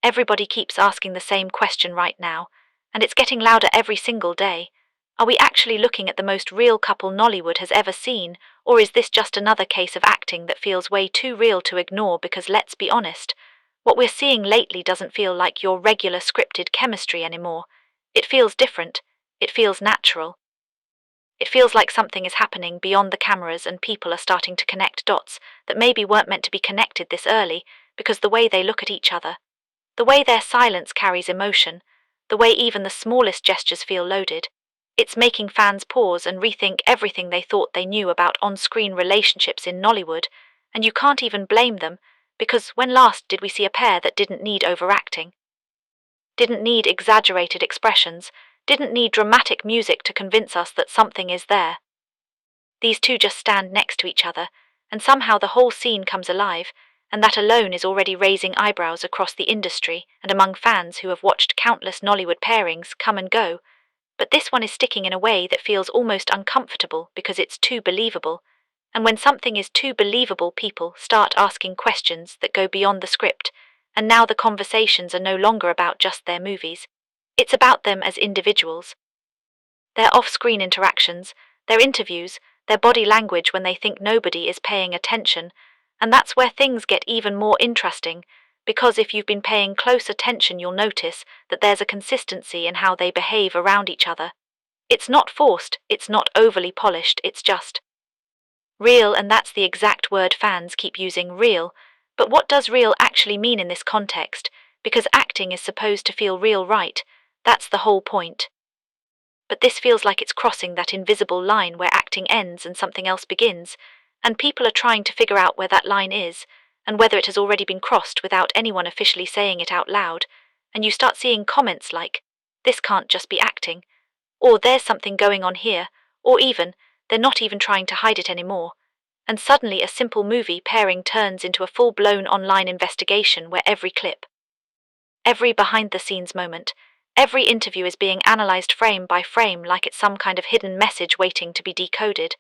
Everybody keeps asking the same question right now, and it's getting louder every single day. Are we actually looking at the most real couple Nollywood has ever seen, or is this just another case of acting that feels way too real to ignore? Because let's be honest, what we're seeing lately doesn't feel like your regular scripted chemistry anymore. It feels different. It feels natural. It feels like something is happening beyond the cameras and people are starting to connect dots that maybe weren't meant to be connected this early, because the way they look at each other, the way their silence carries emotion, the way even the smallest gestures feel loaded, it's making fans pause and rethink everything they thought they knew about on-screen relationships in Nollywood, and you can't even blame them, because when last did we see a pair that didn't need overacting? Didn't need exaggerated expressions, didn't need dramatic music to convince us that something is there. These two just stand next to each other, and somehow the whole scene comes alive, and that alone is already raising eyebrows across the industry and among fans who have watched countless Nollywood pairings come and go. But this one is sticking in a way that feels almost uncomfortable because it's too believable. And when something is too believable, people start asking questions that go beyond the script, and now the conversations are no longer about just their movies. It's about them as individuals. Their off-screen interactions, their interviews, their body language when they think nobody is paying attention, and that's where things get even more interesting, because if you've been paying close attention you'll notice that there's a consistency in how they behave around each other. It's not forced, it's not overly polished, it's just real, and that's the exact word fans keep using, real. But what does real actually mean in this context? Because acting is supposed to feel real, right? That's the whole point. But this feels like it's crossing that invisible line where acting ends and something else begins, and people are trying to figure out where that line is, and whether it has already been crossed without anyone officially saying it out loud, and you start seeing comments like, "This can't just be acting," or "There's something going on here," or even, "They're not even trying to hide it anymore." And suddenly a simple movie pairing turns into a full-blown online investigation where every clip, every behind-the-scenes moment, every interview is being analyzed frame by frame like it's some kind of hidden message waiting to be decoded.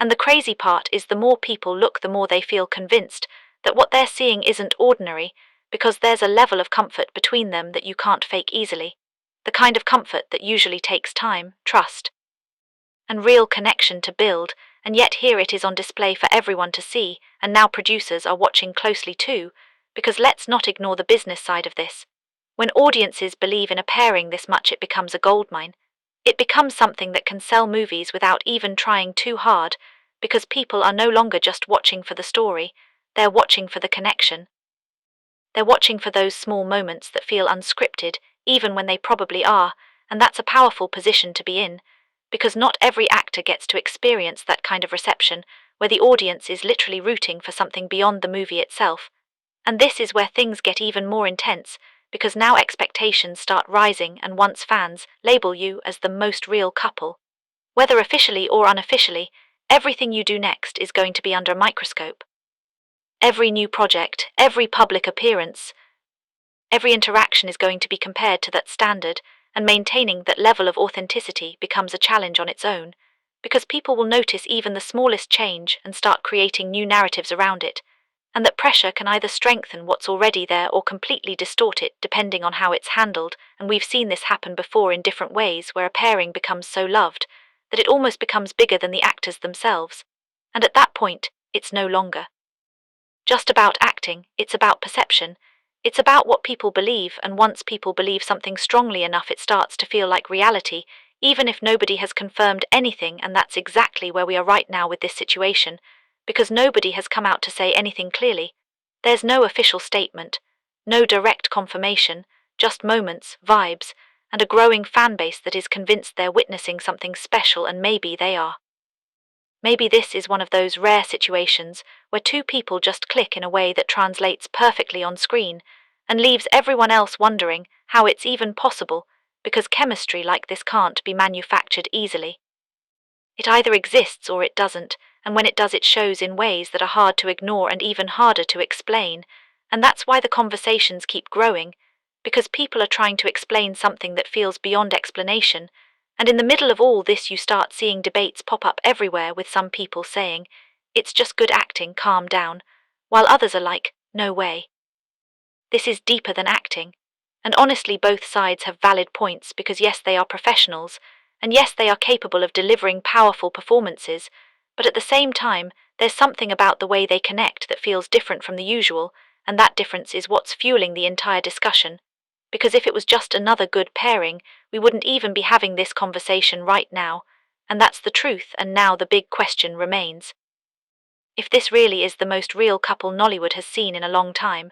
And the crazy part is the more people look, the more they feel convinced that what they're seeing isn't ordinary, because there's a level of comfort between them that you can't fake easily. The kind of comfort that usually takes time, trust, and real connection to build, and yet here it is on display for everyone to see, and now producers are watching closely too, because let's not ignore the business side of this. When audiences believe in a pairing this much, it becomes a goldmine. It becomes something that can sell movies without even trying too hard, because people are no longer just watching for the story, they're watching for the connection. They're watching for those small moments that feel unscripted, even when they probably are, and that's a powerful position to be in, because not every actor gets to experience that kind of reception, where the audience is literally rooting for something beyond the movie itself. And this is where things get even more intense, because now expectations start rising, and once fans label you as the most real couple, whether officially or unofficially, everything you do next is going to be under a microscope. Every new project, every public appearance, every interaction is going to be compared to that standard, and maintaining that level of authenticity becomes a challenge on its own, because people will notice even the smallest change and start creating new narratives around it, and that pressure can either strengthen what's already there or completely distort it depending on how it's handled, and we've seen this happen before in different ways where a pairing becomes so loved that it almost becomes bigger than the actors themselves, and at that point, it's no longer just about acting, it's about perception. It's about what people believe, and once people believe something strongly enough, it starts to feel like reality, even if nobody has confirmed anything, and that's exactly where we are right now with this situation, because nobody has come out to say anything clearly. There's no official statement, no direct confirmation, just moments, vibes, and a growing fan base that is convinced they're witnessing something special, and maybe they are. Maybe this is one of those rare situations where two people just click in a way that translates perfectly on screen and leaves everyone else wondering how it's even possible, because chemistry like this can't be manufactured easily. It either exists or it doesn't, and when it does, it shows in ways that are hard to ignore and even harder to explain, and that's why the conversations keep growing, because people are trying to explain something that feels beyond explanation. And in the middle of all this, you start seeing debates pop up everywhere, with some people saying, "It's just good acting, calm down," while others are like, "No way. This is deeper than acting. And honestly, both sides have valid points because yes, they are professionals, and yes, they are capable of delivering powerful performances, but at the same time, there's something about the way they connect that feels different from the usual, and that difference is what's fueling the entire discussion. Because if it was just another good pairing, we wouldn't even be having this conversation right now, and that's the truth, and now the big question remains. If this really is the most real couple Nollywood has seen in a long time,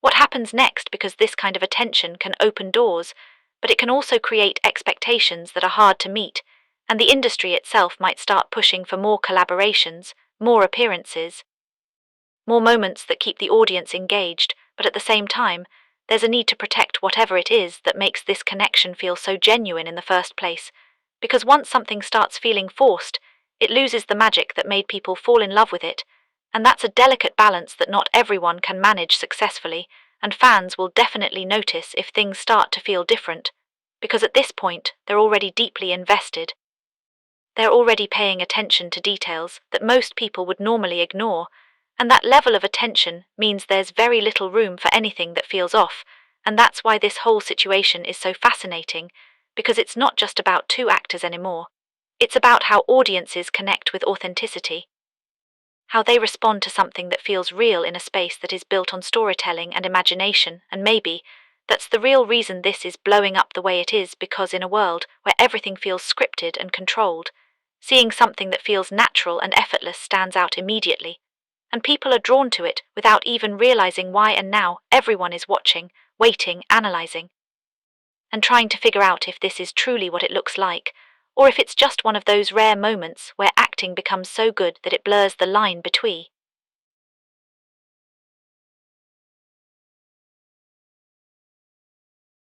what happens next? Because this kind of attention can open doors, but it can also create expectations that are hard to meet, and the industry itself might start pushing for more collaborations, more appearances, more moments that keep the audience engaged, but at the same time, there's a need to protect whatever it is that makes this connection feel so genuine in the first place, because once something starts feeling forced, it loses the magic that made people fall in love with it, and that's a delicate balance that not everyone can manage successfully, and fans will definitely notice if things start to feel different, because at this point, they're already deeply invested. They're already paying attention to details that most people would normally ignore, and that level of attention means there's very little room for anything that feels off, and that's why this whole situation is so fascinating, because it's not just about two actors anymore. It's about how audiences connect with authenticity, how they respond to something that feels real in a space that is built on storytelling and imagination, and maybe that's the real reason this is blowing up the way it is, because in a world where everything feels scripted and controlled, seeing something that feels natural and effortless stands out immediately, and people are drawn to it without even realizing why, and now everyone is watching, waiting, analyzing, and trying to figure out if this is truly what it looks like, or if it's just one of those rare moments where acting becomes so good that it blurs the line between